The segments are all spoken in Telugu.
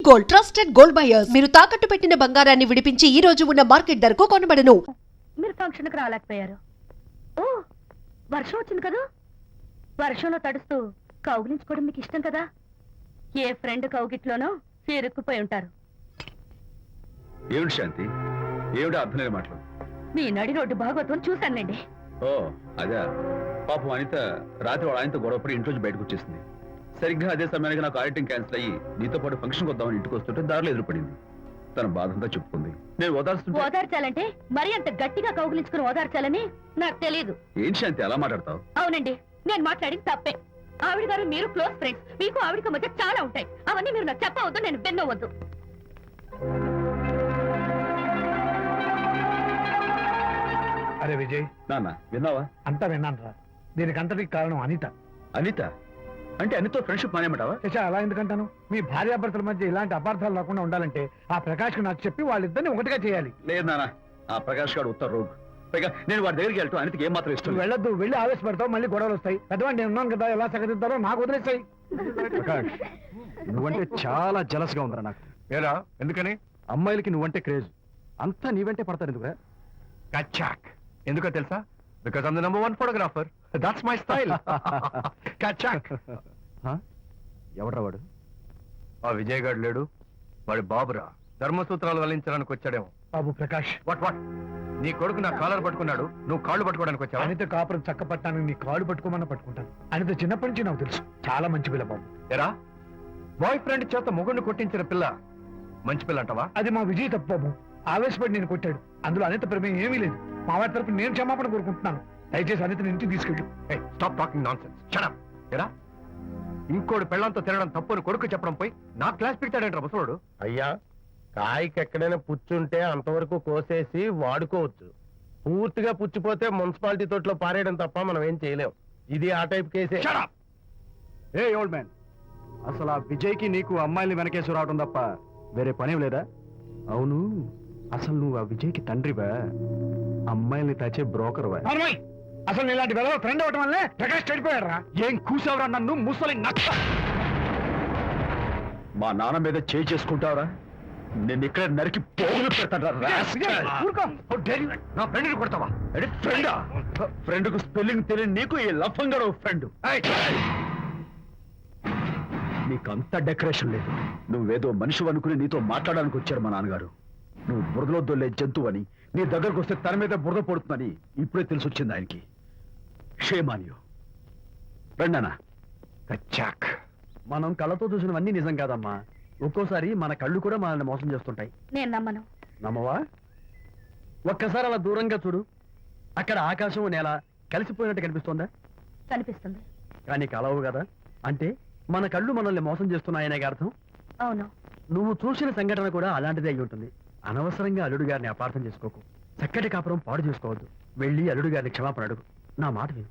గోల్డ్ ట్రస్టెడ్ గోల్డ్ బయర్స్ మీరు తాకట్టు పెట్టిన బంగారాన్ని విడిపించి ఈ రోజు ఉన్న మార్కెట్ ధరకు కొనబడను. మీరు ఫంక్షన్కి రాలేకపోయారు. ఓ వర్షం వచ్చింది కదా, వర్షంలో తడుస్తూ కౌగిలించుకోవడం మీకు ఇష్టం కదా. ఏ ఫ్రెండ్ కౌగిట్లోనో ఇరుక్కుపోయి ఉంటారు. ఏమిటి శాంతి, ఏమిటి అర్థం లేని మాటలు? మీ నడి రోడ్డు భాగవతం చూశానులేండి. ఓ అదే, పాపం అనిత రాత్రి వాళ్ళ ఆయనతో గొడవపడి ఇంట్లోంచి బయటకు వచ్చేసింది. సరిగ్గా అదే సమయానికి నాకు ఆడిటింగ్ క్యాన్సిల్ అయ్యి నీతో పాటు ఫంక్షన్కి వద్దామని ఇంటికి వస్తుంటే దారిలో ఎదురుపడింది. తన బాధంతా చెప్పుకుంది. నేను ఓదార్చాలంటే మరి అంత గట్టిగా కౌగిలించుకుని ఓదార్చాలని నాకు తెలియదు. ఏం శాంతి అలా మాట్లాడతావు? అవునండి, నేను మాట్లాడింది తప్పే. ఆవిడ గారు మీరు క్లోజ్ ఫ్రెండ్స్, మీకు ఆవిడకి మధ్య చాలా ఉంటాయి. అవన్నీ మీరు నాకు చెప్పవద్దు, నేను విన్నవద్దు. అరే విజయ్, నాన్న విన్నావా? అంతా విన్నాను రా. దీనికి అంతటికి కారణం అనిత. అనిత అంటే అనితో ఫ్రెండ్షిప్ మానేమంటావా? అలా ఎందుకంటాను? మీ భార్యాభర్తల మధ్య ఇలాంటి అపార్థాలు లేకుండా ఉండాలంటే ఆ ప్రకాష్కి నాకు చెప్పి వాళ్ళిద్దరిని ఒకటిగా చేయాలి. లేదు నాన్న, ఆ ప్రకాష్ గారు ఉత్తర రోగ్. పైగా నేను వాడి దగ్గరికి వెళ్తాను, అనితకి ఏం మాత్రం ఇష్టం. వెళ్ళొద్దు, వెళ్ళి ఆవేశపడతావు, మళ్ళీ గొడవలు వస్తాయి. పెద్దవాడిని నేను ఉన్నాను కదా, ఎలా సగదిద్దారో నాకు వదిలేస్తాయి. ప్రకాష్, నువ్వంటే చాలా జలస్ గా ఉందిరా నాకు. ఏరా ఎందుకని? అమ్మాయిలకి నువ్వంటే క్రేజ్, అంతా నీవంటే పడతారు ఎందుకు? కచ్చాక్ ఎందుకో తెలుసా? Because I'm the number 1 photographer. That's my style. కచ్చాక్. ఎవడ్రా వాడు? ఆ విజయ్ గారు లేడు, వాడి బాబురా. ధర్మసూత్రాలు వల్లించడానికి వచ్చాడేమో. బాబు ప్రకాష్, వాట్ నీ కొడుకు నా కాలర్ పట్టుకున్నాడు, నువ్వు కాళ్ళు పట్టుకోవడానికి వచ్చావు. అనిత కాపురం చక్క పట్టాను, నీ కాళ్ళు పట్టుకోమన్నా పట్టుకుంటాను. అనిత చిన్నప్పటి నుంచి నాకు తెలుసు, చాలా మంచి పిల్ల బాబు. ఎరా, బాయ్ ఫ్రెండ్ చేత మొగుడిని కొట్టించిన పిల్ల మంచి పిల్ల అంటావా? అది మా విజయ్ తప్పు బాబు. ఆవేశపడి నేను కొట్టాడు, అందులో అనిత ప్రమేయం ఏమీ లేదు. మా వారి తరపు నేను క్షమాపణ కోరుకుంటున్నాను. దయచేసి అనితని ఇంటికి తీసుకెళ్ళి. Stop talking nonsense. Shut up. ఎరా, ఇంకోటి పెళ్ళంతో తినడం తప్పు అని కొడుకు చెప్పడం పోయి నా క్లాస్ పెడతాడంటారు ముసలోడు. అయ్యా, కాయకి ఎక్కడైనా పుచ్చుంటే అంతవరకు కోసేసి వాడుకోవచ్చు. పూర్తిగా పుచ్చిపోతే మున్సిపాలిటీ తోటలో పారేయడం తప్ప మనం ఏం చేయలేం. ఇది ఆ టైప్ కేసే. ఏ ఓల్డ్ మ్యాన్, అసలు ఆ విజయ్కి నీకు అమ్మాయిని వెనకేసి రావడం తప్ప వేరే పనేం లేదా? అవును, అసలు నువ్వు ఆ విజయ్కి తండ్రివా, అమ్మాయిల్ని తెచ్చే బ్రోకర్వా? అసలు ఇలాంటి వెలవ ఫ్రెండ్ అవటం వల్లే ప్రకాష్ చెడిపోయారా? ఏం కూసావురా నన్ను ముసలి నచ్చ? మా నాన్న మీద చేయి చేసుకుంటావరా? నేను ఇక్కడ నరికి పోగులు పెడతాను. నా ఫ్రెండ్ కొడతావా? ఫ్రెండా? ఫ్రెండ్ కు స్పెల్లింగ్ తెలియని నీకు ఈ లఫంగా ఫ్రెండ్. నీకంత డెకరేషన్ లేదు. నువ్వేదో మనిషి అనుకుని నీతో మాట్లాడడానికి వచ్చారు మా నాన్నగారు. నువ్వు బురదలో దొల్లే జంతువు అని, నీ దగ్గరకు వస్తే తన మీద బురద పడుతుందని ఇప్పుడే తెలిసి వచ్చింది ఆయనకి. క్షేమాన్యు రండనా. కచ్చాక్. మనం కళ్ళతో చూసినవన్నీ నిజం కాదమ్మా. ఒక్కోసారి మన కళ్ళు కూడా మనల్ని మోసం చేస్తుంటాయి. నేను నమ్మను. నమ్మవా? ఒక్కసారి అలా దూరంగా చూడు, అక్కడ ఆకాశం నేల కలిసిపోయినట్టు కనిపిస్తోందా? కనిపిస్తుంది. కానీ కలవు కదా, అంటే మన కళ్ళు మనల్ని మోసం చేస్తున్నాయనే అర్థం. అవును, నువ్వు చూసిన సంఘటన కూడా అలాంటిదే అయి ఉంటుంది. అనవసరంగా అల్లుడు గారిని అపార్థం చేసుకోకు. చక్కటి కాపురం పాడు చేసుకోవద్దు. వెళ్ళి అల్లుడు గారిని క్షమాపణ అడుగు. నా మాట విను.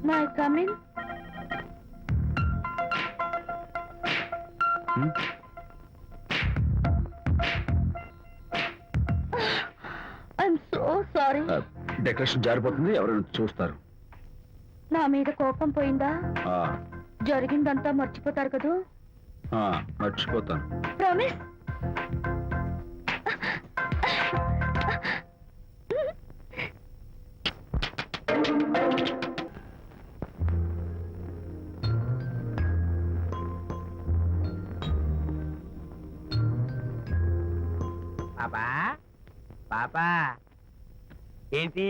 My coming. I'm so sorry. Decoration జారిపోతుంది, ఎవరైనా చూస్తారు. నా మీద కోపం పోయిందా? ఆ, జరిగిందంతా మర్చిపోతారు కదూ? ఆ, మర్చిపోతాను. ప్రామిస్. పాపా పాపా, ఏంటి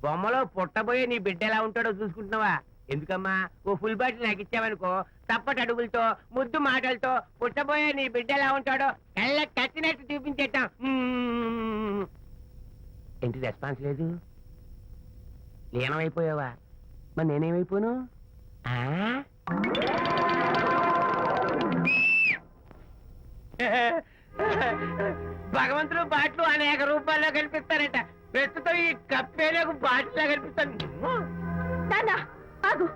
బొమ్మలో పుట్టబోయే నీ బిడ్డ ఎలా ఉంటాడో చూసుకుంటున్నావా? ఎందుకమ్మా, ఓ ఫుల్ బాటిల్ నాకు ఇచ్చావనుకో, తప్పటి అడుగులతో ముద్దు మాటలతో పుట్టబోయే నీ బిడ్డ ఎలా ఉంటాడో కళ్ళ కట్టినట్టు చూపించేటాం. ఏంటి రెస్పాన్స్ లేదు? లీనమైపోయావా? మరి నేనేమైపోను? భగవంతుడు బాట్లు అనేక రూపాల్లో కనిపిస్తారట. ప్రస్తుతం ఈ కప్పేలకు బాటిల్లా కనిపిస్తాను. ఆగు,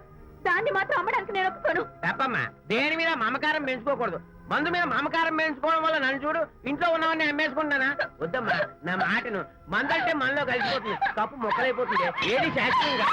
దాన్ని మాత్రం అమ్మడానికి నేను ఒప్పుకోను. తప్పమ్మా, దేని మీద మమకారం పెంచుకోకూడదు. మందు మీద మమకారం పెంచుకోవడం వల్ల నన్ను చూడు, ఇంట్లో ఉన్నవన్నీ అమ్మేసుకుంటానా? వద్దమ్మా, నా మాటను. మందంటే మనలో కలిసిపోతుంది, కప్పు మొక్కలైపోతుంది. ఏది శాస్త్రీయంగా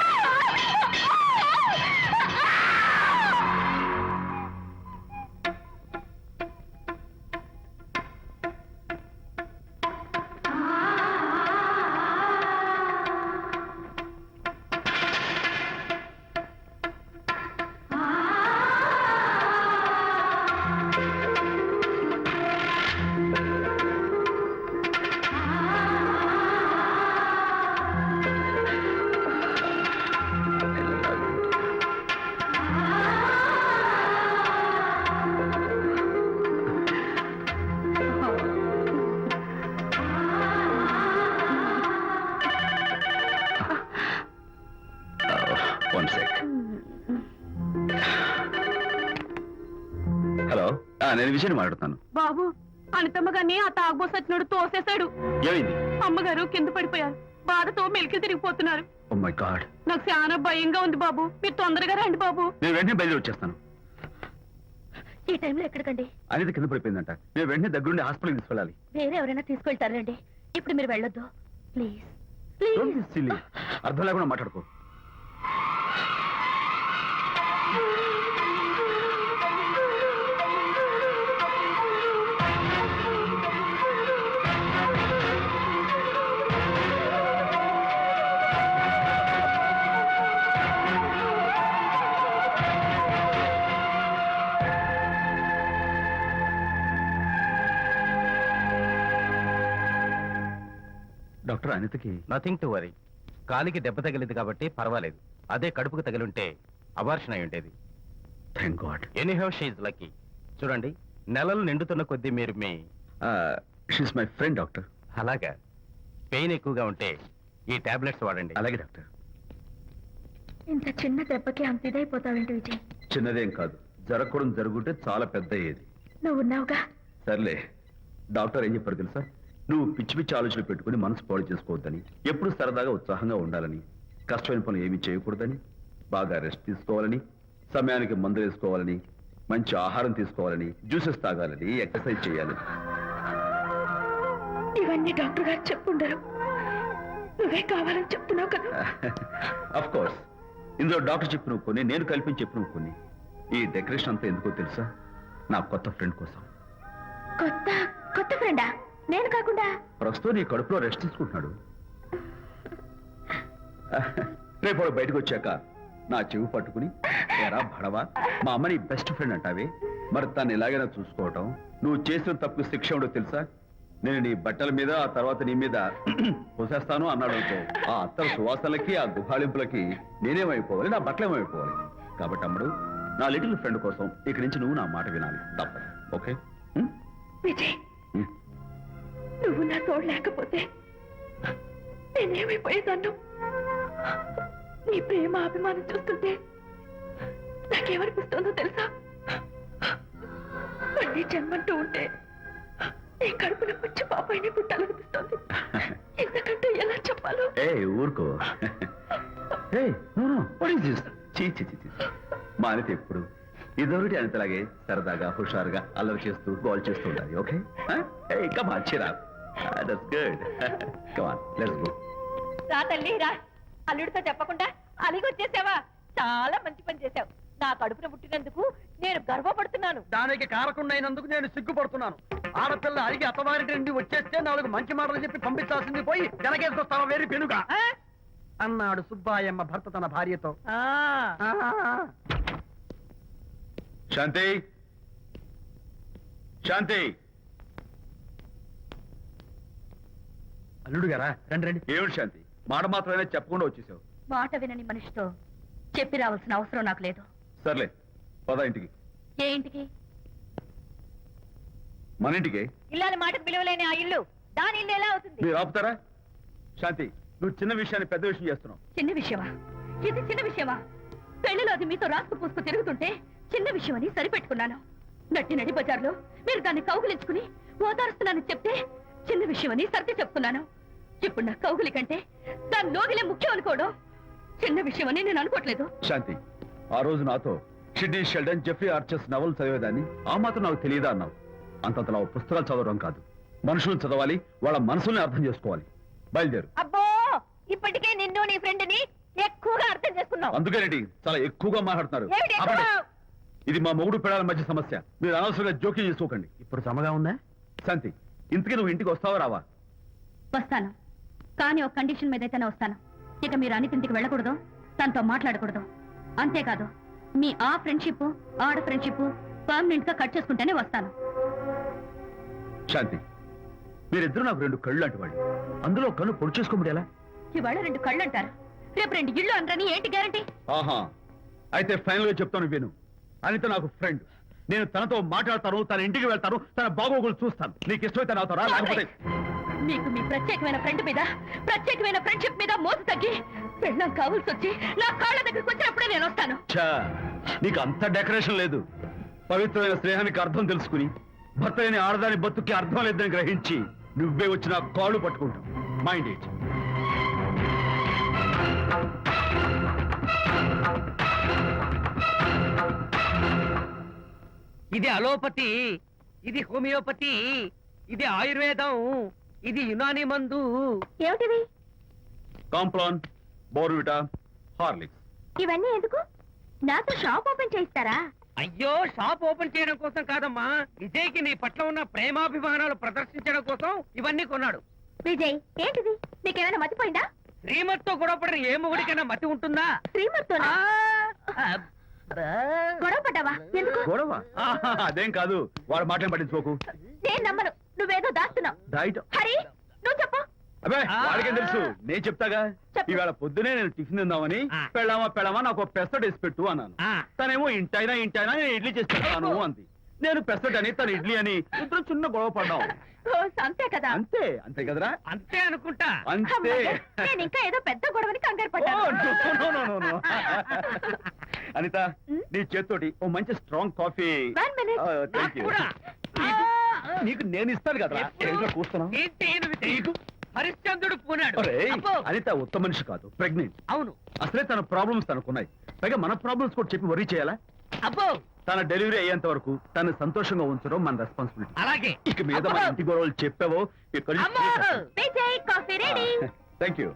నేను విషయం మాట్లాడుతాను. బాబు అనితమ్మ గారిని ఆ తాగుబోసు వచ్చినాడు తోసేశాడు. ఏమైంది? అమ్మగారు కింద పడిపోయారు. బాధతో మెలికి తిరిగిపోతున్నారు. Oh my God. నాకు చాలా భయంగా ఉంది బాబు. మీరు తొందరగా రండి బాబు. నేను వెంటనే బయలుదేరి వచ్చేస్తాను. ఈ టైంలో ఎక్కడికండి? అనేది కింద పడిపోయిందంట. నేను వెంటనే దగ్గరుండి హాస్పిటల్కి తీసుకెళ్ళాలి. వేరే ఎవరైనా తీసుకెళ్తారండి. ఇప్పుడు మీరు వెళ్ళొద్దు ప్లీజ్. Don't be silly. అర్థం లేకుండా మాట్లాడుకో. డాక్టర్, అనితకి నథింగ్ టు వరీ. కాలికి దెబ్బ తగిలింది కాబట్టి పర్వాలేదు. అదే కడుపుకు తగిలింటే అబార్షన్ అయి ఉండేది. Thank God. Anyhow she's lucky. చూడండి, నెలలు నిండుతున్న కొద్దీ మీరు మీ షీస్ మై ఫ్రెండ్ డాక్టర్. అలాగా పెయిన్ ఎక్కువగా ఉంటే ఈ టాబ్లెట్స్ వాడండి. అలాగే డాక్టర్. ఇంత చిన్న దెబ్బకి అంత ఇదైపోతావేంటి విజయ్? చిన్నదేం కాదు, జరగకూడదు జరుగుంటే చాలా పెద్ద అయ్యేది. నువ్వు ఉన్నావుగా. సర్లే. డాక్టర్ ఏం చెప్పారు తెలుసా? నువ్వు పిచ్చి పిచ్చి ఆలోచనలు పెట్టుకుని మనసు పాడు చేసుకోవద్దని, ఎప్పుడు సరదాగా ఉత్సాహంగా ఉండాలని, కష్టమైన పనులు ఏమీ చేయకూడదని, బాగా రెస్ట్ తీసుకోవాలని, సమయానికి మందులు వేసుకోవాలని, మంచి ఆహారం తీసుకోవాలని, జ్యూసెస్ తాగాలని, ఎక్సర్సైజ్ చేయాలని. ఇవన్నీ డాక్టర్ గారు చెప్పుండరు. నువ్వే కావాలని చెప్తున్నావు కదా. అఫ్ కోర్స్, ఇందులో డాక్టర్ చెప్పిన కొన్ని, నేను కల్పించి చెప్పిన కొన్ని. ఈ డెకరేషన్ అంతా ఎందుకో తెలుసా? నా కొత్త ఫ్రెండ్ కోసం. కొత్త కొత్త ఫ్రెండా? నేను కాకుండా? ప్రస్తుతం నీ కడుపులో రెస్ట్ తీసుకుంటున్నాడు. రేపు వాడు బయటకు వచ్చాక నా చెవి పట్టుకుని, ఎరా భడవా, మా అమ్మ నీ బెస్ట్ ఫ్రెండ్ అంటావే, మరి తను ఎలాగైనా చూసుకోవటం. నువ్వు చేసిన తప్పు శిక్ష ఉండో తెలుసా? నేను నీ బట్టల మీద, ఆ తర్వాత నీ మీద పోసేస్తాను అన్నాడు అనుకో, ఆ అత్తల సువాసనలకి, ఆ గుహాళింపులకి నేనేమైపోవాలి, నా బట్టలేమైపోవాలి. కాబట్టి అమ్మడు, నా లిటిల్ ఫ్రెండ్ కోసం ఇక్కడి నుంచి నువ్వు నా మాట వినాలి, తప్పదు. ఓకే? విజయ్, నువ్వు నా తోడు లేకపోతే నేనేమైపోయేదాన్ను. నీ ప్రేమ అభిమానం చూస్తుంటే నాకేమనిపిస్తుందో తెలుసా? మళ్ళీ జన్మంటూ ఉంటే నీ కడుపున వచ్చి పాపాయిని పుట్టాలనిపిస్తుంది. ఎందుకంటే ఎలా చెప్పాలో. ఏ ఊరుకో. మా అనిత ఎప్పుడు ఇదొకటి అనితలాగే సరదాగా, హుషారుగా, అల్లరి చేస్తూ, గోల్ చేస్తూ ఉండాలి. Okay? Come on, Chira. That's good. Come on, let's go. రా తల్లి రా. అల్లుడితో చెప్పకుండా అలిగొచ్చేసావా? చాలా మంచి పని చేశావు. నా కడుపున పుట్టినందుకు నేను గర్వపడుతున్నాను. దానికి కారకుండైనందుకు నేను సిగ్గుపడుతున్నాను. ఆడపిల్ల అడిగి అత్తవారి నుండి వచ్చేస్తే 4 మంచి మాటలు చెప్పి పంపించాల్సింది పోయి వెనకేసుకొస్తావా వేరు పెనుగా అన్నాడు సుబ్బాయమ్మ భర్త తన భార్యతో. శాంతి, శాంతి. అల్లుడు గారా, రండి రండి. ఏమిటి శాంతి, మాట మాత్రమే చెప్పకుండా వచ్చేసావు? మాట వినని మనిషితో చెప్పి రావాల్సిన అవసరం నాకు లేదు. సర్లే, పద ఇంటికి. ఏ ఇంటికి? మన ఇంటికి. ఇల్లాలి మాటకు విలువలేని ఆ ఇల్లు దాని ఇల్లు ఎలా అవుతుంది? మీరు ఆపుతారా? శాంతి, నువ్వు చిన్న విషయాన్ని పెద్ద విషయం చేస్తున్నావు. చిన్న విషయమా? ఇది చిన్న విషయమా? పెళ్లిలో అది మీతో రాసుకు పూసుకు తిరుగుతుంటే చిన్న విషయమని సరిపెట్టుకున్నాను. నడి బజార్లో మీరు దాన్ని కౌగులించుకుని ఓదారుస్తున్నానని చెప్తే చిన్న విషయమని సర్ది చెప్తున్నాను. ఇప్పుడు నా కౌగులి కంటే దాని లోగిలే ముఖ్యం అనుకోవడం చిన్న విషయమని నేను అనుకోవట్లేదు. శాంతి, ఆ రోజు నాతో షిడ్నీ షెల్డన్, జెఫ్రీ ఆర్చర్స్ నవలు చదివేదాన్ని, ఆ మాత్రం నాకు తెలియదా అన్నావు. అంతంతలా పుస్తకాలు చదవడం కాదు, మనుషులను చదవాలి, వాళ్ళ మనసుల్ని అర్థం చేసుకోవాలి. బయలుదేరు. అబ్బో, ఇప్పటికే నిన్ను నీ ఫ్రెండ్ ని ఎక్కువగా అర్థం చేసుకున్నావు. అందుకేనండి చాలా ఎక్కువగా మాట్లాడుతున్నారు. ఏమిటి ఎక్కువ? ఆపండి. ఇది మా మొగుడు పిల్లల మధ్య సమస్య, మీరు అనవసరంగా జోక్యం చేసుకోకండి. ఇప్పుడు సమగా ఉందా? శాంతి, ఇంతకీ నువ్వు ఇంటికి వస్తావా రావా? వస్తాను, కానీ ఒక కండిషన్ మీద అయితేనే వస్తాను. ఇక మీరు అనితింటికి వెళ్ళకూడదు, తనతో మాట్లాడకూడదు. అంతేకాదు, మీ ఆ ఫ్రెండ్షిప్, ఆడ ఫ్రెండ్షిప్ పర్మనెంట్ గా కట్ చేసుకుంటేనే వస్తాను. శాంతి, మీరిద్దరు నాకు 2 కళ్ళు లాంటి వాళ్ళు. అందులో కన్ను పొడి చేసుకోమడి ఎలా? ఇవాళ 2 కళ్ళు అంటారు, రేపు 2 ఇళ్ళు అంటారని ఏంటి గ్యారంటీ? ఆహా, అయితే ఫైనల్ గా చెప్తాను విను. అనిత నాకు ఫ్రెండ్. నేను తనతో మాట్లాడతాను, తన ఇంటికి వెళ్తాను, తన బాగోగులు చూస్తాను. నీకు ఇష్టమైతే నాతో రా, లేకపోతే మీకు మీ ప్రత్యేకమైన ఫ్రెండ్ మీద, ప్రత్యేకమైన ఫ్రెండ్షిప్ మీద మోసు తగ్గి పెళ్ళం కావాల్సి వచ్చి నా కాళ్ళ దగ్గరికి వచ్చినప్పుడే నేను వస్తాను. ఛా, నీకు అంత డెకరేషన్ లేదు. పవిత్రమైన స్నేహానికి అర్థం తెలుసుకుని భర్త లేని ఆడదాని బతుక్కి అర్థం లేదని గ్రహించి నువ్వే వచ్చి నా కాళ్ళు పట్టుకుంటావు. Mind it. ఇది అలోపతి, ఇది హోమియోపతి, ఇది ఆయుర్వేదం, ఇది యునాని మందు. ఏమిటివి? Complan, Bournvita, Horlicks. ఇవన్నీ ఎందుకు? నాతో షాప్ ఓపెన్ చేయిస్తారా? అయ్యో, షాప్ ఓపెన్ చేయడం కోసం కాదమ్మా, విజయ్కి నీ పట్ల ఉన్న ప్రేమాభిమానాలు ప్రదర్శించడం కోసం ఇవన్నీ కొన్నాడు. విజయ్, ఏంటిది? నీకేమైనా మతిపోయిందా? శ్రీమతితో గొడవపడిన ఏ మొగుడికైనా మతి ఉంటుందా? శ్రీమతితో గొడవ పడ్డావా? ఎందుకు? గొడవ? ఆహా, అదేం కాదు. వాడు మాటలు పట్టించుకోకు. నేను నమ్మను. నువ్వేదో దాస్తున్నావు. డైట్. హరి, నువ్వు చెప్పు. అబ్బే, వాడికేం తెలుసు? నేను చెప్తాగా. చెప్పు. ఇవాళ పొద్దునే నేను టిఫిన్ తిందామని పెళ్ళామా నాకు ఒక పెసరట్ వేసి పెట్టు అన్నాను. తనేమో ఇంటైనా నేను ఇడ్లీ చేసి పెడతాను అంది. నేను పెసరట్ అని తను ఇడ్లీ అని ఇద్దరు చిన్న గొడవ పడ్డాం. ఓ, అంతే కదా? అంతే అంతే కదరా? అంతే అనుకుంటా. అంతే. అమ్మయ్య, నేను ఇంకా ఏదో పెద్ద గొడవని కంగారు ఓ, పడ్డాను. no. అనిత, నీ చేత్తోటి ఓ మంచి strong coffee. 1 minute. Thank you. కూడా. నీకు నేను ఇస్తాను కదా. ఎప్పుడు? కూస్తున్నావు. ఏంటి నువ్వు? హరిశ్చంద్రుడు పూనాడు. అబ్బో. అనిత ఉత్తమ మనిషి కాదు, ప్రెగ్నెంట్. అవును. అసలే తన ప్రాబ్లమ్స్ తనకున్నాయి. పైగా మన ప్రాబ్లమ్స్ కూడా చెప్పి వరీ చేయాలా? అబ్బో, తన డెలివరీ అయ్యేంత వరకు తను సంతోషంగా ఉంచడం మన రెస్పాన్సిబిలిటీ. అలాగే. ఇక మీద మన ఇంటి గొడవలు చెప్పావో అమ్మో. Vijay, coffee ready. Thank you.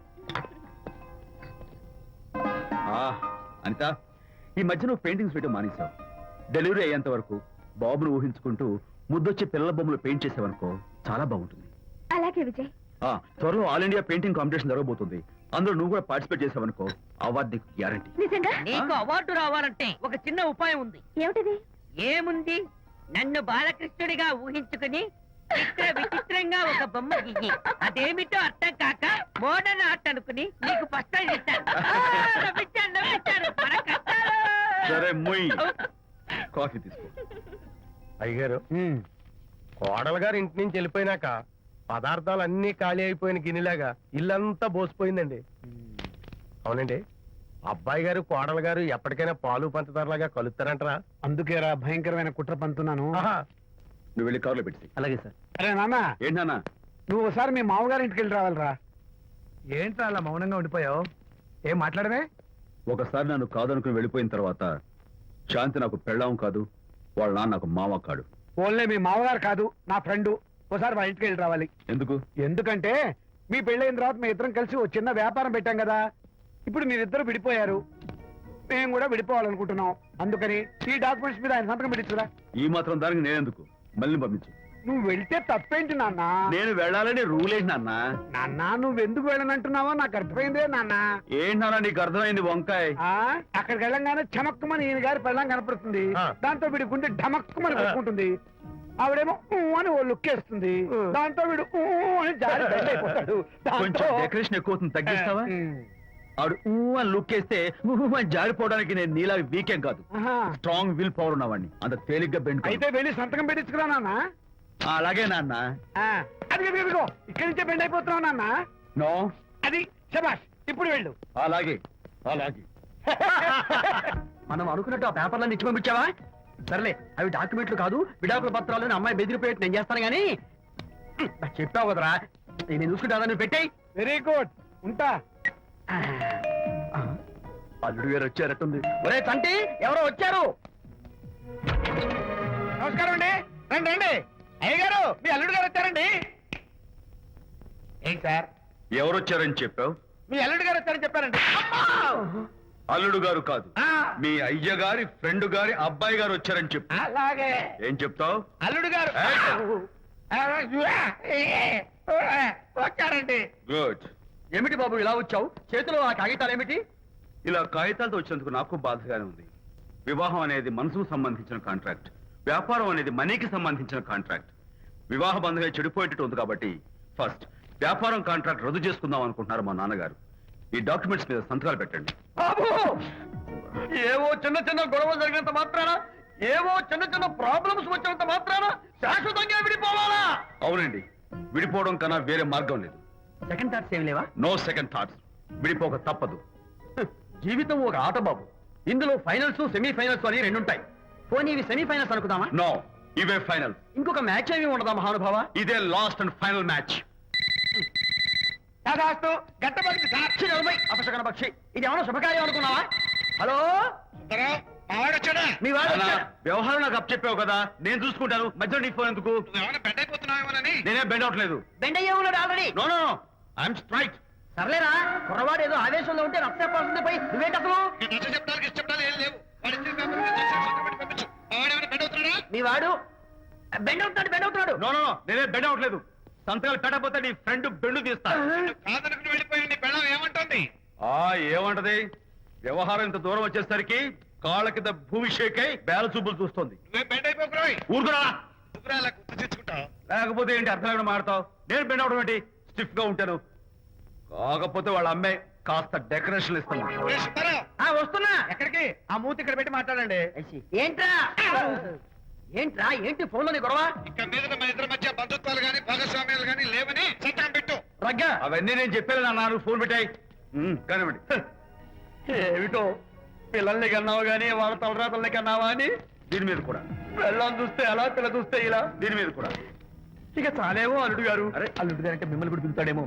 Anita, ఈ మధ్య నువ్వు పెయింటింగ్స్ వేయడం మానేశావు. డెలివరీ అయ్యేంత వరకు బాబును ఊహించుకుంటూ ముద్దొచ్చి పిల్లల బొమ్మలు పెయింట్ చేసావనుకో చాలా బాగుంటుంది. అలాగే విజయ్. త్వరలో ఆల్ ఇండియా పెయింటింగ్ కాంపిటీషన్ జరగబోతుంది. అందులో నువ్వు కూడా పార్టిసిపేట్ చేసావనుకో అవార్డు నీకు గ్యారంటీ. నిజంగా? నీకు అవార్డు రావాలంటే ఒక చిన్న ఉపాయం ఉంది. ఏమిటిది? ఏముంది? నన్ను బాలకృష్ణుడిగా ఊహించుకుని విచిత్రంగా ఒక బొమ్మ గీయి. అదేమిటో అర్థం కాక మోడర్న్ ఆర్ట్ అనుకుని నీకు ఫస్ట్ ప్రైజ్ ఇస్తాను. నవ్వించాను. మన కష్టాలు. సరే మొయ్, కాఫీ తీసుకో. అయ్యగారు, కోడలు గారు ఇంటి నుంచి వెళ్ళిపోయినాక పదార్థాలు అన్ని ఖాళీ అయిపోయిన గిన్నెలాగా ఇల్లంతా బోసిపోయిందండి. అవునండి, అబ్బాయి గారు కోడలు గారు ఎప్పటికైనా పాలు పంచదారలాగా కలుస్తారంటరా? అందుకేరా భయంకరమైన కుట్ర పంతున్నాను. నువ్వు వెళ్ళి కారులో పెట్టి. అలాగే సార్. అరే నాన్న, ఏంటన్నా? నువ్వు ఒకసారి మీ మామగారి ఇంటికి వెళ్ళి రావాలిరా. ఏంట్రా అలా మౌనంగా ఉండిపోయావు? ఏం మాట్లాడమే? ఒకసారి నన్ను కాదనుకుని వెళ్ళిపోయిన తర్వాత శాంతి నాకు పెళ్ళాం కాదు, వాళ్ళ నాన్న నాకు మామ కాడు. ఓన్లే మీ మామగారు కాదు, నా ఫ్రెండ్. ఒకసారి మా ఇంటికి వెళ్ళి రావాలి. ఎందుకు? ఎందుకంటే మీ పెళ్ళైన తర్వాత మీ ఇద్దరం కలిసి ఓ చిన్న వ్యాపారం పెట్టాం కదా. ఇప్పుడు మీరిద్దరు విడిపోయారు, మేము కూడా విడిపోవాలనుకుంటున్నాం. అందుకని ఈ డాక్యుమెంట్స్ మీద ఆయన సంతకం పెట్టించురా. ఈ మాత్రం దానికి నేనెందుకు? మళ్ళీ పంపించు. నువ్వు వెళ్తే తప్పేంటి నాన్న? నేను వెళ్ళాలని రూల్ ఏంటి నాన్న? నాన్న, నువ్వు ఎందుకు వెళ్ళనంటున్నావో నాకు అర్థమైందే నాన్న. ఏంటి నాన్న నీకు అర్థమైంది వంకాయ? అక్కడికి వెళ్ళంగానే చమక్కుమని ఈయన గారి పెళ్ళం కనపడుతుంది. దాంతో వీడి గుండె ఢమక్కుమని కొట్టుకుంటుంది. ఆవిడేమో ఊ అని ఓ లుక్ వేస్తుంది. దాంతో వీడు ఊ అని జారి బెడ్ అయిపోతాడు. కొంచెం డెకరేషన్ ఎక్కువ అవుతుంది, తగ్గిస్తావా? ఆవిడ ఊ అని లుక్ వేస్తే ఊ అని జారిపోవడానికి నేను నీలా వీకేం కాదు, స్ట్రాంగ్ విల్ పవర్ ఉన్నవాడిని. అంత తేలిగ్గా బెండ్ అయితే వెళ్ళి సంతకం పెట్టించుకురా నాన్న. అలాగే నాన్న. అది ఇదిగో ఇక్కడి నుంచే బెండ్ అయిపోతున్నావు నాన్న. నో, అది శబాష్, ఇప్పుడు వెళ్ళు. అలాగే అలాగే. మనం అనుకున్నట్టు ఆ పేపర్లను ఇచ్చి పంపించావా? సర్లే, అవి డాక్యుమెంట్లు కాదు, విడాకుల పత్రాలు. అమ్మాయి బెదిరిపోయేట్టు నేను చేస్తాను గానీ చెప్పావు కదరా, నేను చూసుకుంటా. నువ్వు పెట్టాయి. వెరీ గుడ్, ఉంటా. అల్లుడు గారు వచ్చారట్టుంది. ఒరే తంటి, ఎవరో వచ్చారు. నమస్కారం అండి. రండి రండి. అయ్య గారు, మీ అల్లుడు గారు వచ్చారండి. ఏంటి సార్? ఎవరు వచ్చారని చెప్పావు? మీ అల్లుడు గారు వచ్చారని చెప్పారండి. అల్లుడు గారు కాదు, మీ అయ్య గారి ఫ్రెండ్ గారి అబ్బాయి గారు వచ్చారని చెప్పు. అలాగే. ఏం చెప్తావు? అల్లుడు గారు వచ్చారండి. గుడ్. ఏమిటి బాబు ఇలా వచ్చావు? చేతిలో ఆ కాగితాలు ఏమిటి? ఇలా కాగితాలతో వచ్చినందుకు నాకు బాధగానే ఉంది. వివాహం అనేది మనసుకు సంబంధించిన కాంట్రాక్ట్, వ్యాపారం అనేది మనీకి సంబంధించిన కాంట్రాక్ట్. వివాహ బంధంగా చెడిపోయేటట్టు ఉంది కాబట్టి ఫస్ట్ వ్యాపారం కాంట్రాక్ట్ రద్దు చేసుకుందాం అనుకుంటున్నారు మా నాన్నగారు. ఈ డాక్యుమెంట్స్ మీద సంతకాలు పెట్టండి. బాబు, ఏవో చిన్న చిన్న గొడవలు జరిగినంత మాత్రాన, ఏవో చిన్న చిన్న ప్రాబ్లమ్స్ వచ్చినంత మాత్రాన శాశ్వతంగా విడిపోవాలా? అవునండి, విడిపోవడం కన్నా వేరే మార్గం లేదు. సెకండ్ థాట్స్ ఏమి లేవా? No second thoughts. విడిపోక తప్పదు. జీవితం ఒక ఆట బాబు. ఇందులో ఫైనల్స్, సెమీఫైనల్స్ అని రెండుంటాయి. పోనీ ఇవి సెమీఫైనల్స్ అనుకుందామా? నో, ఇవే ఫైనల్. ఇంకొక మ్యాచ్ ఏమి ఉండదా మహానుభావ? ఇదే లాస్ట్ అండ్ ఫైనల్ మ్యాచ్. కాదాస్తు గట్టబడి సాక్షి నలభై అపశకన పక్షి. ఇది ఏమైనా శుభకార్యం అనుకున్నావా? హలో, మీ వాడు వచ్చాడా? వ్యవహారం నాకు అప్ చెప్పావు కదా, నేను చూసుకుంటాను. మధ్యలో నీ ఫోన్ ఎందుకు? నేనే బెండ్ అవట్లేదు. బెండ్ అయ్యే ఉన్నాడు already. No no no, I'm straight. సర్లేరా, కుర్రవాడు ఏదో ఆవేశంలో ఉంటే రక్త చెప్పాల్సింది పోయి నువ్వేంటి అసలు? మీ వాడు బెండ్ అవుతున్నాడు. నో నో నో, నేనే బెండ్ అవట్లేదు. సంతకాలు పెట్టకపోతే నీ ఫ్రెండ్ బెండు తీస్తా. ఏమంటది? వ్యవహారం ఇంత దూరం వచ్చేసరికి కాళ్ళ కింద భూమి షేక్ అయి బేల చూపులు చూస్తుంది. ఊరుకురా, లేకపోతే ఏంటి అర్థం లేకుండా మాడతావు? నేను బెండ్ అవడం ఏంటి? స్టిఫ్ గా ఉంటాను. కాకపోతే వాళ్ళ అమ్మాయి కాస్త డెకరేషన్ ఇస్తాను. వస్తున్నా. ఎక్కడికి? ఆ మూతి ఇక్కడ పెట్టి మాట్లాడండి. ఏంట్రా ఏంటి ఫోన్ లోని గొడవ? రగ్గా అవన్నీ నేను చెప్పాను అన్నారు. ఫోన్ పెట్టాయి కానివ్వండి. ఏమిటో పిల్లల్ని కన్నావు గానీ వాళ్ళ తలరాతల్ని కన్నావా అని. దీని మీద కూడా పిల్లల్ని చూస్తే అలా, పిల్ల చూస్తే ఇలా. దీని మీద కూడా ఇక చాలేమో అల్లుడు గారు. అరే, అల్లుడు గారు అంటే మిమ్మల్ని కూడా పిలుతాడేమో.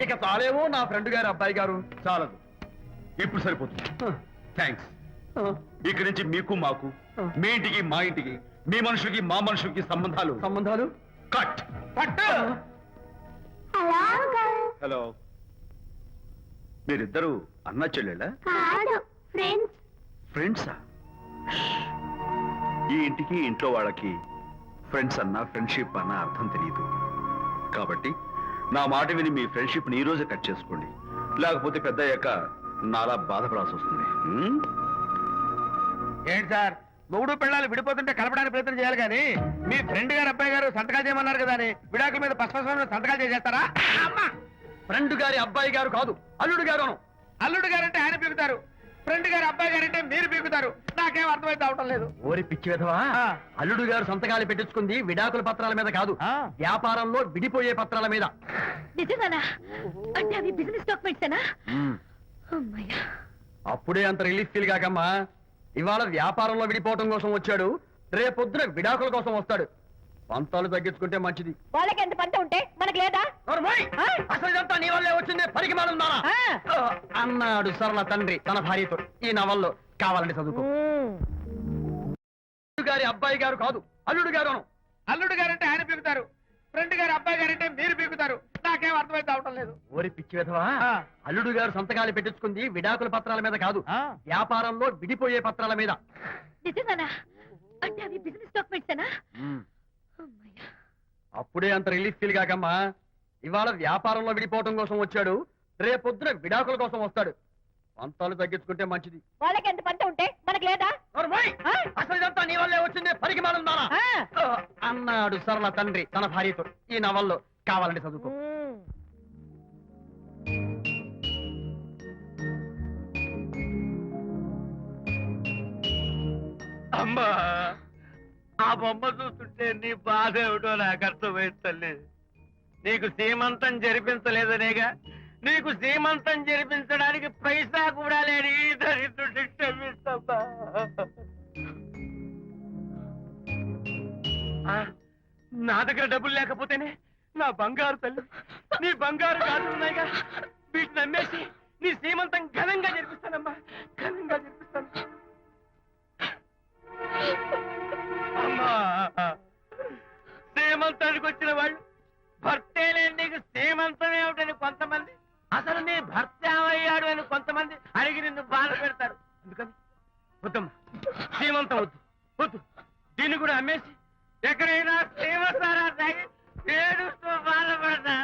ఇక చాలేమో నా ఫ్రెండ్ గారు అబ్బాయి గారు. చాలదు, ఇప్పుడు సరిపోతుంది. థ్యాంక్స్. ఇక్కడి నుంచి మీకు మాకు, మీ ఇంటికి మా ఇంటికి, మీ మనుషులకి మా మనుషులకి సంబంధాలు కట్. హలో, మీరిద్దరు అన్నా చెల్లెళ్ళా? ఫ్రెండ్సా? ఈ ఇంటికి ఇంట్లో వాళ్ళకి ఫ్రెండ్స్ అన్నా ఫ్రెండ్షిప్ అన్నా అర్థం తెలియదు. కాబట్టి నా మాట విని మీ ఫ్రెండ్షిప్ ని ఈ రోజే కట్ చేసుకోండి. లేకపోతే పెద్ద అయ్యాక నాలా బాధపడాల్సి వస్తుంది. ఏంటి సార్, మొగుడు పిల్లలు విడిపోతుంటే కలపడానికి ప్రయత్నం చేయాలి కానీ మీ ఫ్రెండ్ గారు అబ్బాయి గారు సంతకాలు చేయమన్నారు కదా అని విడాకుల మీద పశ్చిమ సంతకాలు చేసేస్తారా? ఫ్రెండ్ గారి అబ్బాయి గారు కాదు, అల్లుడు గారు. అల్లుడు గారంటే ఆయన పీకుతారు, ఫ్రెండ్ గారు అబ్బాయి గారంటే మీరు పీకుతారు. నాకేం అర్థమైతే అవటం లేదు. ఓరి పిచ్చి విధవా, అల్లుడు గారు సంతకాలు పెట్టించుకుంది విడాకుల పత్రాల మీద కాదు, వ్యాపారంలో విడిపోయే పత్రాల మీద. నిజంగానా? అంటే అవి బిజినెస్ డాక్యుమెంట్సేనా? అమ్మయ్యా, అప్పుడే అంత రిలీఫ్ ఫీల్ కాకమ్మా. ఇవాళ వ్యాపారంలో విడిపోవటం కోసం వచ్చాడు, రేపొద్దున విడాకుల కోసం వస్తాడు. పంతాలు తగ్గించుకుంటే మంచిది. వాళ్ళకి ఎంత పంట ఉంటే మనకు లేదా? అసలు ఇదంతా నీ వల్లే వచ్చింది, పరికి మానుందానా అన్నాడు సరళ తండ్రి తన భార్యతో. ఈ నవల్లో కావాలంటే చదువుకో. గారి అబ్బాయి గారు కాదు, అల్లుడు గారు. అల్లుడు గారంటే ఆయన పీకుతారు, ఫ్రెండ్ గారు అబ్బాయి గారంటే మీరు పీకుతారు. నాకేం అర్థమైతే అవటం లేదు. ఓరి పిచ్చి విధవా, అల్లుడు గారు సంతకాలు పెట్టించుకుంది విడాకుల పత్రాల మీద కాదు, వ్యాపారంలో విడిపోయే పత్రాల మీద. నిజంగానా? అంటే అవి బిజినెస్ డాక్యుమెంట్సేనా? అమ్మయ్యా, అప్పుడే అంత రిలీఫ్ ఫీల్ కాకమ్మా. ఇవాళ వ్యాపారంలో విడిపోవటం కోసం వచ్చాడు, రేపొద్దున విడాకుల కోసం వస్తాడు. పంతాలు తగ్గించుకుంటే మంచిది. వాళ్ళకి ఎంత పంట ఉంటే మనకు లేదా? అసలు ఇదంతా నీ వల్లే వచ్చింది, పరికి మానుందానా అన్నాడు సరళ తండ్రి తన భార్యతో. ఈ నవల్లో కావాలంటే చదువుకో. అమ్మా, ఆ బొమ్మ చూస్తుంటే నీ బాధ ఏమిటో నాకు అర్థమైంది తల్లి. నీకు సీమంతం జరిపించలేదనేగా, నీకు సీమంతం జరిపించడానికి పైసా కూడా లేని ఈ దరిద్రుడిని క్షమిస్తమ్మా. నా దగ్గర డబ్బులు లేకపోతేనే నా బంగారు తల్లి, నీ బంగారు కాదున్నాయిగా, వీటిని నమ్మేసి నీ సీమంతం ఘనంగా జరిపిస్తానమ్మా, ఘనంగా జరిపిస్తాను. అమ్మా, సీమంతానికి వచ్చిన వాళ్ళు భర్తే లేని నీకు సీమంతం ఏమిటని కొంతమంది, అసలు నీ భర్త ఏమయ్యాడు అని కొంతమంది అడిగి నిన్ను బాధ పెడతారు. అందుకని వద్దమ్మా, సీమంతం వద్దు వద్దు. దీన్ని కూడా అమ్మేసి ఎక్కడైనా సీమసారా తాగి ఏడుస్తూ బాధపడతా.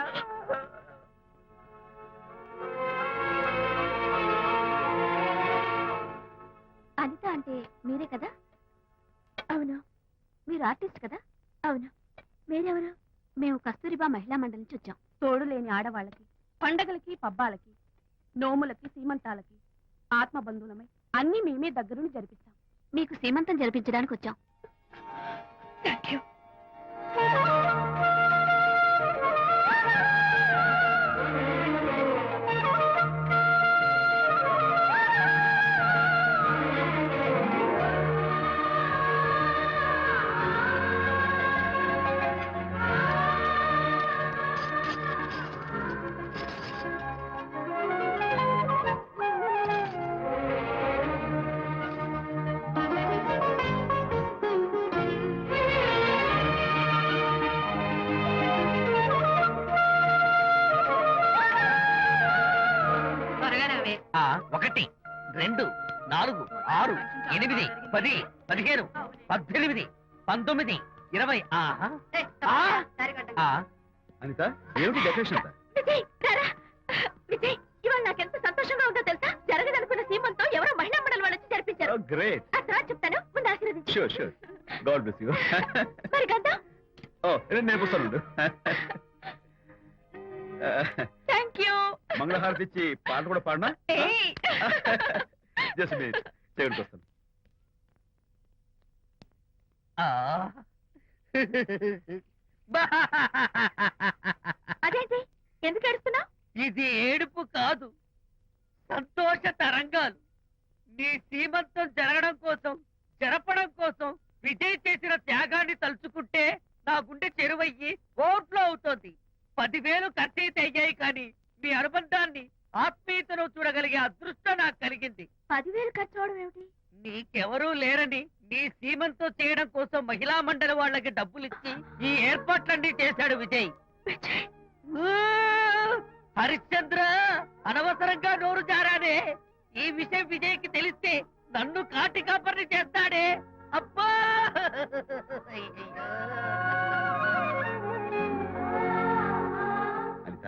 అనిత అంటే మీరే కదా? అవును. మీరు ఆర్టిస్ట్ కదా? అవును. మీరెవరు? మేము కస్తూరిబా మహిళా మండలి నుంచి వచ్చాం. తోడు లేని ఆడవాళ్ళకి, పండగలకి, పబ్బాలకి, నోములకి, సీమంతాలకి ఆత్మ బంధువులమై అన్ని మేమే దగ్గరుండి జరిపిస్తాం. మీకు సీమంతం జరిపించడానికి వచ్చాం. Thank you. 1 2 4 6 8 10 15 18 19 20 ఆహా ఆ, అనిత ఏమిటి డెకరేషన్ అంతా విజయ్ రారా. విజయ్ ఇవాళ నాకెంత సంతోషంగా ఉందో తెలుసా? జరగదనుకున్న సీమంతో ఎవరో మహిళా మండలి వాళ్ళు వచ్చి జరిపించారు. గ్రేట్ ఆ తర్వాత చెప్తాను, ముందు ఆశీర్వదించు. Sure sure God bless you మరి గంధం. ఓ నేర్పిస్తాను థ్యాంక్ యూ. మంగళహారతి ఇచ్చి పాట కూడా పాడినా జస్ట్ మినిట్ చేయడానికి వస్తాను అదేంటి ఎందుకు ఏడుస్తున్నావు? ఇది ఏడుపు కాదు, సంతోష తరంగాలు. నీ సీమంతం జరపడం కోసం విజయ్ చేసిన త్యాగాన్ని తలుచుకుంటే నా గుండె చెరువయ్యి ఓట్లో అవుతోంది. 10,000 ఖర్చయితే అయ్యాయి కానీ మీ అనుబంధాన్ని ఆత్మీయతను చూడగలిగే అదృష్టం నాకు కలిగింది. 10,000 ఖర్చు అవడం ఏమిటి? నీకెవరూ లేరని నీ సీమంతో చేయడం కోసం మహిళా మండలి వాళ్ళకి డబ్బులిచ్చి ఈ ఏర్పాట్లన్నీ చేశాడు విజయ్. ఊ! హరిశ్చంద్ర, అనవసరంగా నోరు జారానే. ఈ విషయం విజయ్కి తెలిస్తే నన్ను కాటి కాపర్ని చేస్తాడే. అబ్బా! అనిత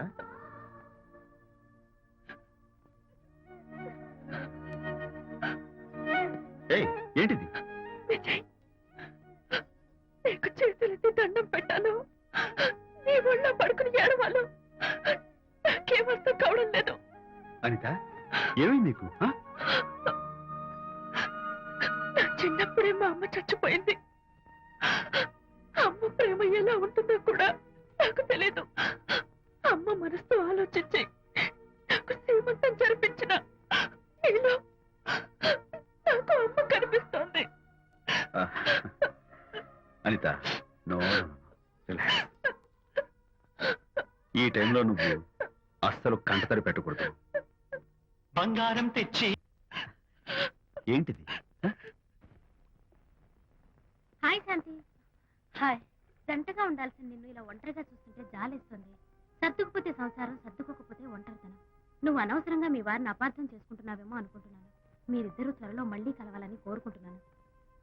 ఏయ్ ఏంటిది విజయ్, నీకు చేతులెత్తి దండం పెట్టాను. నీ ఒళ్ళో పడుకుని ఏడవాలు నాకేమర్థం కావడం లేదు. అనిత ఏమైంది నీకు ఆ? నా చిన్నప్పుడే మా అమ్మ చచ్చిపోయింది. అమ్మ ప్రేమ ఎలా ఉంటుందో కూడా నాకు తెలీదు. అమ్మ మనసుతో ఆలోచించి నాకు శ్రీమంతం జరిపించిన నీలో నాకు అమ్మ కనిపిస్తోంది. ఆ. Anita no relax. ఈ టైంలో నువ్వు అస్సలు కంటతడి పెట్టకూడదు. బంగారం తెచ్చి ఏంటిది ఆ? హాయ్ శాంతి. హాయ్. జంటగా ఉండాల్సిన నిన్ను ఇలా ఒంటరిగా చూస్తుంటే జాలేస్తుంది. సర్దుకుపోతే సంసారం, సర్దుకోకపోతే ఒంటరితనం. నువ్వు అనవసరంగా మీ వారిని అపార్థం చేసుకుంటున్నావేమో అనుకుంటున్నాను. మీరిద్దరూ త్వరలో మళ్ళీ కలవాలని కోరుకుంటున్నాను.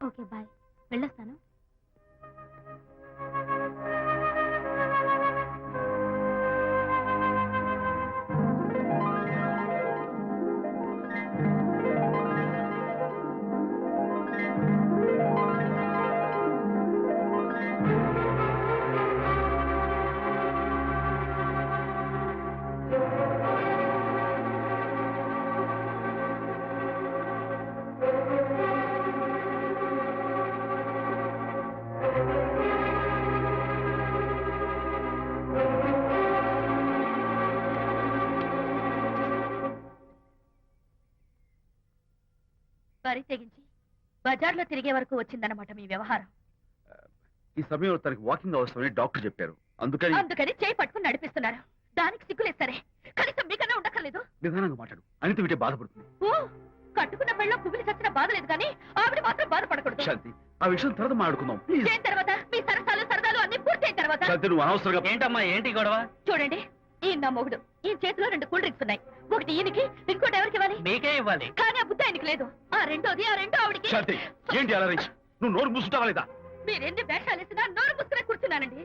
ఓకే బాయ్, వెళ్ళొస్తాను. వరి తెగించి బజార్లో తిరిగే వరకు వచ్చిందన్నమాట మీ వ్యవహారం. ఈ సమయంలో తనకి వాకింగ్ అవసరమని డాక్టర్ చెప్పారు. అందుకని చేయి పట్టుకుని నడిపిస్తున్నారు. దానికి సిగ్గులేదు సరే, కనీసం మీకన్నా ఉండక్కర్లేదు. నిదానంగా మాట్లాడు. అనిత వింటే బాధపడుతుంది. ఓ, కట్టుకున్న పెళ్ళలో కుమిలి చచ్చిన బాధ లేదు కానీ ఆవిడ మాత్రం బాధపడకూడదు. శాంతి ఆ విషయం తర్వాత మాట్లాడుకుందాం ప్లీజ్. చేయిన తర్వాత మీ సరసాలు అన్ని పూర్తయిన తర్వాత. శాంతి నువ్వు అనవసరంగా ఏంటమ్మా ఏంటి గొడవ? చూడండి, ఈయన నా మొగుడు. ఈ చేతిలో 2 కూల్ డ్రింక్స్ ఉన్నాయి. ఒకటి ఈయనకి, ఇంకోటి ఎవరికి ఇవ్వాలి? మీకే ఇవ్వాలి. కానీ ఆ బుద్ధి ఆయనకి లేదు. ఆ రెండో ఆవిడికి. శాంతి ఏంటి అలా రేయ్? నువ్వు నోరు మూసుకుంటావా లేదా? మీరెన్ని వేషాలు వేసినా నోరు పుస్తకం కూర్చున్నానండి.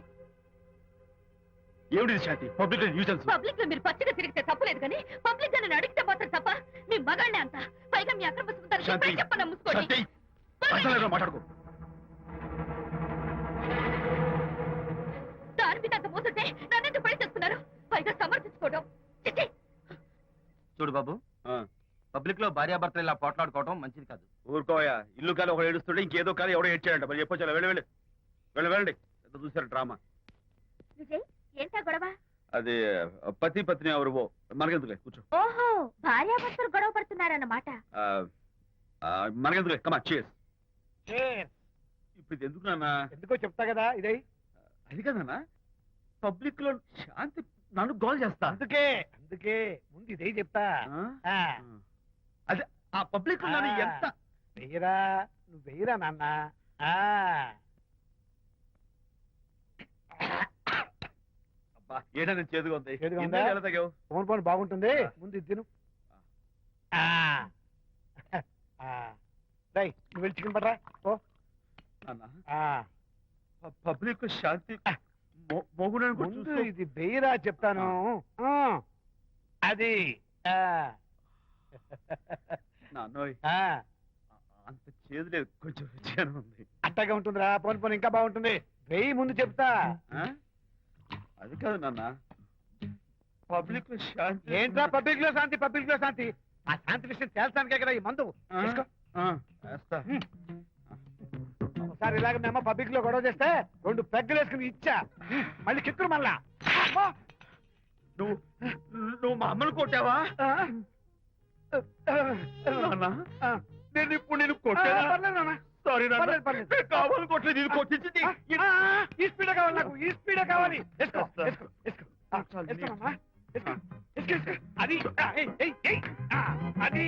ఏమిటి శాంతి పబ్లిక్ న్యూసెన్స్? పబ్లిక్ లో మీరు పచ్చిగా తిరిగితే తప్పలేదు కానీ పబ్లిక్ గా నేను అడిగితే మాత్రం తప్ప. మీ మగాళ్ళే అంత. పైగా మీ అక్రమ శాంతి సుందరం చెప్పన్నా ముసుకోండి. శాంతి అసలు మాట్లాడుకో. దాని మీద అంత మోసంటే నన్నెందుకు పెళ్లి చేసుకున్నారు? పైగా సమర్థించుకోవడం చిచ్చి. చూడు బాబు, పబ్లిక్ లో భార్యాభర్తలు ఇలా పోట్లాడుకోవడం మంచిది కాదు. ఊరుకోయా. ఇల్లు కాదు ఒకడు ఏడుస్తుంటే ఇంకేదో కాదు ఎవడో ఏడ్చాడంట. మరి చెప్పొచ్చా? వెళ్ళండి ఎంత చూసారు డ్రామా. విజయ్, ఏంటా గొడవ? అది పతి పత్ని ఎవరు మనకెందుకులే కూర్చో. ఓహో, భార్యాభర్తలు గొడవ పడుతున్నారన్నమాట. మనకెందుకులే కమా చేస్. ఇప్పుడు ఇది ఎందుకు నాన్న? ఎందుకో చెప్తా కదా ఇదే. అది కదన్నా పబ్లిక్ లో శాంతి నన్ను గోల్ చేస్తా. అందుకే ముందు ఇదే చెప్తా. అదే ఆ పబ్లిక్ లో నన్ను ఎంత వెయ్యరా, నువ్వు వెయ్యరా నాన్న. అబ్బా ఏంటో నేను చేదుగా ఉంది. చేదుగా ఉందా? ఎన్ని నెలలు తాగావు? ఫోన్ బాగుంటుంది. ముందు ఇది తిను. నువ్వు వెళ్ళి చికెన్ పట్టరా ఓ పబ్లిక్ శాంతి మొగుడని కూడా ముందు చూసుకో. ఇది బెయ్యరా చెప్తాను ఆ, అది నాన్నోయ్ ఆ, అంత చేదు లేదు, కొంచెం రుచిగానే ఉంది. అట్టగా ఉంటుందిరా పోను పోను ఇంకా బాగుంటుంది వెయ్యి ముందు చెప్తా ఆ? అది కాదు నాన్న, పబ్లిక్ శాంతి ఏంట్రా పబ్లిక్ లో శాంతి పబ్లిక్ లో శాంతి ఆ శాంతి విషయం తేల్చడానికే కదా ఈ మందు ఆ? తీసుకో. ఆ, వేస్తా. ఒకసారి ఇలాగ మేము పబ్లిక్ లో గొడవ చేస్తే 2 పెగ్గలు వేసుకుని ఇచ్చా మళ్ళీ కిక్కురు మళ్ళా అమ్మా! నువ్వు నువ్వు మా అమ్మను కొట్టావా ఆ? నాన్న, ఆ. నేను ఇప్పుడు నేను ఆ, కొట్టానా? పర్లేదు నాన్న. సారీ నాన్న, పర్లేదు, పర్లేదు. నేను కావాలి కొట్టలేదు, ఇది కొట్టించింది. ఈ స్పీడ్ కావాలి నాకు ఈ స్పీడ్ కావాలి వేసుకో, వేస్తా. వేసుకో, వేసుకో. ఆ, వేసుకోనమ్మా. వేసుకో, వేసుకో, వేసుకో. అది ఆ, ఏయ్, ఏయ్, ఏయ్. ఆ, అది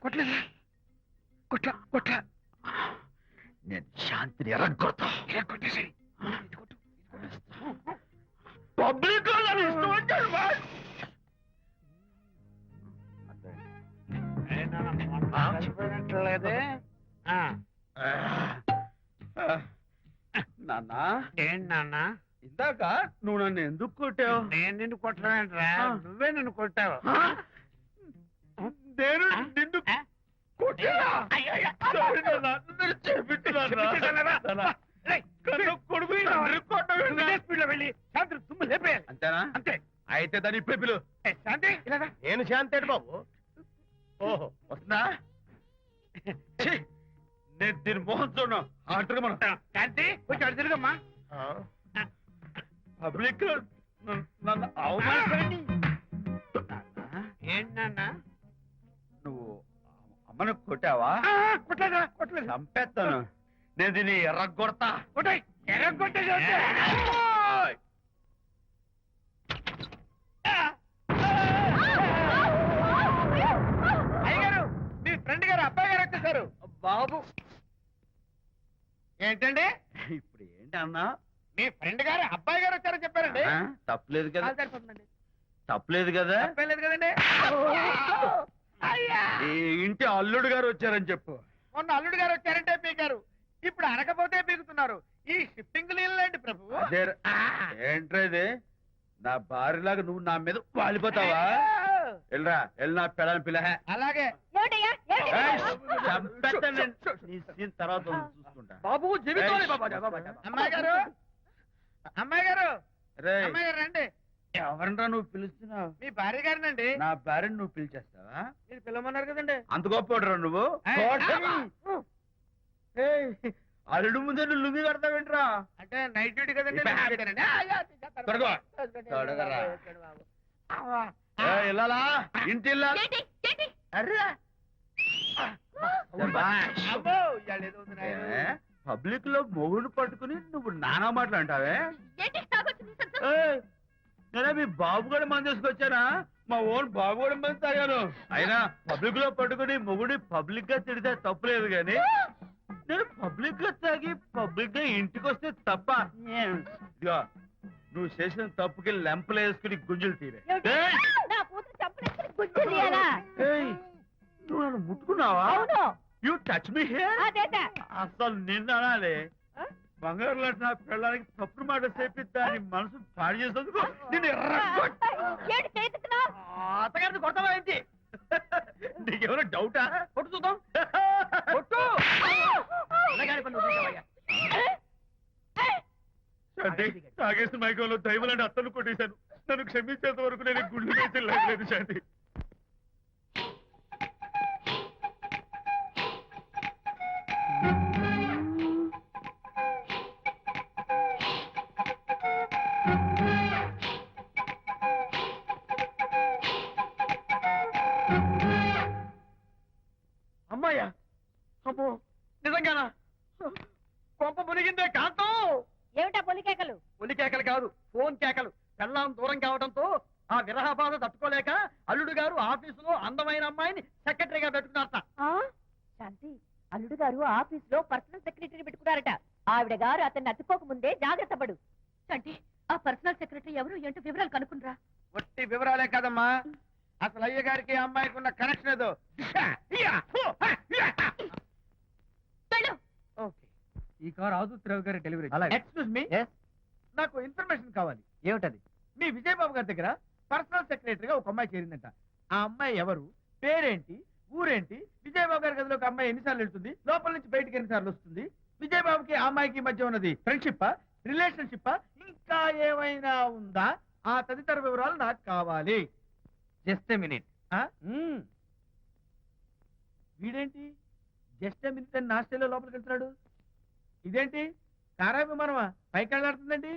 కొట్టలేదు కొట్ల కొట్ల నేను శాంతిని ఎరగొడతా. కొట్టేసి పబ్లిక్ లో నన్ను ఇష్టం వచ్చాడు బాస్. కలిసిపోయినట్లేదే నాన్న, ఏంటి నాన్న ఇందాక నువ్వు నన్ను ఎందుకు కొట్టావు? నేను నిన్ను కొట్టలేంట్రా నువ్వే నిన్ను కొట్టావు నేను నిన్ను కొట్టానా? సారీ నాన్న, నేను చేపించున్నాను నాన్న. కన్ను కొడుకు తండ్రి కొట్టవేంటి? స్పీడ్ లో వెళ్ళి శాంతి తుమ్ము లేపేయాలి అంతేనా? అంతే అయితే దాని ఇప్పుడే పిలు. ఏ, శాంతి ఇలా రా. నేను శాంతేడు బాబు. ఓహో, వస్తున్నా. ఛీ, నేను దీని మోహన్ చూడను. ఆటగా మనం శాంతి కొంచెం అటు తిరుగమ్మా పబ్లిక్ లో నన్ను అవమానిస్తానండి. ఏంటి నాన్న నువ్వు అమ్మను కొట్టావా? కొట్టలేదా కొట్టలేదు చంపేస్తాను. నేను దీన్ని ఎర్రగొడతా. కొట్టాయి ఎరగొట్టే అయ్యగారు మీ ఫ్రెండ్ గారు అబ్బాయి గారు వచ్చేసారు బాబు, ఏంటండి ఇప్పుడు ఏంటి అన్నా? మీ ఫ్రెండ్ గారు అబ్బాయి గారు వచ్చారని చెప్పారండి ఆ, తప్పలేదు కదా? కాలు సరిపోతుందండి. తప్పలేదు కదా? తప్పేలేదు కదండి అయ్యా ఈ ఇంటి అల్లుడు గారు వచ్చారని చెప్పు. మొన్న అల్లుడు గారు వచ్చారంటే పీకారు ఇప్పుడు అనకపోతే పీకుతున్నారు ఈ షిఫ్టింగ్ లేండి ప్రభు అదే ఏంట్రా ఇది? నా భార్యలాగా నువ్వు నా మీద వాలిపోతావా? వెళ్ళరా, వెళ్ళి నా పెళ్ళని పిల్ల. అలాగే తర్వాత చూసుకుంటా. బాబు జీవితం అమ్మాయి గారు అమ్మాయి గారు రేయ్, అమ్మాయి గారు రండి ఎవరినరా నువ్వు పిలుస్తున్నావు? మీ భార్య గారినండి నా భార్యను నువ్వు పిలిచేస్తావా? మీరు పిల్లమన్నారు కదండి అంత గొప్ప నువ్వు? ఏయ్, అల్లుడు ముందే నువ్వు లుంగి కడతావేంట్రా? అంటే నైట్ డ్యూటీ కదండి ఇప్పుడు night duty కదండి. తొడగో. తొడగరా. ఇల్లాలా, ఇంటి ఇల్లాలా? అర్రా. శభాష్. అబ్బో, ఇవాళ ఏదో ఉంది నాయనా. పబ్లిక్ లో మొగుడు పట్టుకుని నువ్వు నానా మాటలు అంటావే? నేనే మీ బాబు కూడా మంది తీసుకొచ్చానా? మా ఓన్ బాబు కూడా మంది తాగాను. అయినా పబ్లిక్ లో పట్టుకుని మొగుడి పబ్లిక్ గా తిడితే తప్పులేదు గాని నేను పబ్లిక్ గా తాగి పబ్లిక్ గా ఇంటికి వస్తే తప్ప. ఇదిగో, నువ్వు చేసిన తప్పుకి లెంపలు వేసుకుని గుంజులు తీరే. ఏయ్! ఏయ్, నువ్వు నన్ను ముట్టుకున్నావా? You touch me here. అసలు నిన్న అనాలి. బంగారు లాంటి నా పిల్లలకి తప్పుడు మాట చేపిద్దా అని మనసు పాడు చేసేందుకు నేను అత్తగారిని కొడతావా ఏంటి? నీకేమైనా డౌటా? కొట్టు చూద్దాం. కొట్టు. శాంతి, తాగేసిన మైకంలో దైవలాంటి అత్తను కొట్టేశాను. నన్ను క్షమించేంత వరకు నేను గుళ్ళు వేసి లేదు శాంతి. అమ్మాయ్యా అమ్మో నిజంగానా కొంప మునిగిందే కాంతం ఏమిటా పొలి కేకలు ఒలి కేకలు కాదు ఫోన్ కేకలు పెళ్ళాం దూరం కావడంతో ఆ విరహ బాధ తట్టుకోలేక అల్లుడు గారు ఆఫీసులో అందమైన అమ్మాయిని సెక్రటరీగా పెట్టుకున్నారట. శాంతి అల్లుడు గారు ఆఫీస్ లో పర్సనల్ సెక్రటరీ పెట్టుకున్నారట. ఆవిడ గారు అతన్ని అతుక్కోక ముందే జాగ్రత్త పడు. శాంతి ఆ పర్సనల్ సెక్రటరీ ఎవరు ఏంటో వివరాలు కనుక్కునరా. ఒట్టి వివరాలే కదమ్మా, అసలు అయ్య గారికి అమ్మాయికి ఉన్న కనెక్షన్ ఏదో. ఓకే, ఈ కార్ ఆదుత్రావు గారి డెలివరీ. ఎక్స్క్యూజ్ మీ, నాకు ఇన్ఫర్మేషన్ కావాలి. ఏమిటది? మీ విజయబాబు గారి దగ్గర పర్సనల్ సెక్రటరీగా ఒక అమ్మాయి చేరిందంట. ఆ అమ్మాయి ఎవరు, పేరేంటి, ఊరేంటి, విజయబాబు గారి గదిలోకి అమ్మాయి ఎన్నిసార్లు వెళ్తుంది, లోపల నుంచి బయటికి ఎన్నిసార్లు వస్తుంది, విజయబాబుకి ఆ అమ్మాయికి మధ్య ఉన్నది ఫ్రెండ్షిప్, రిలేషన్షిప్, ఇంకా ఏమైనా ఉందా, ఆ తదితర వివరాలు నాకు కావాలి. Just minute. వీడేంటి జస్ట్ మినిట్ అని నాస్టేలో లోపలికి వెళ్తున్నాడు? ఇదేంటి కారా విమానమా పైకి వెళ్ళాడుతుందండి?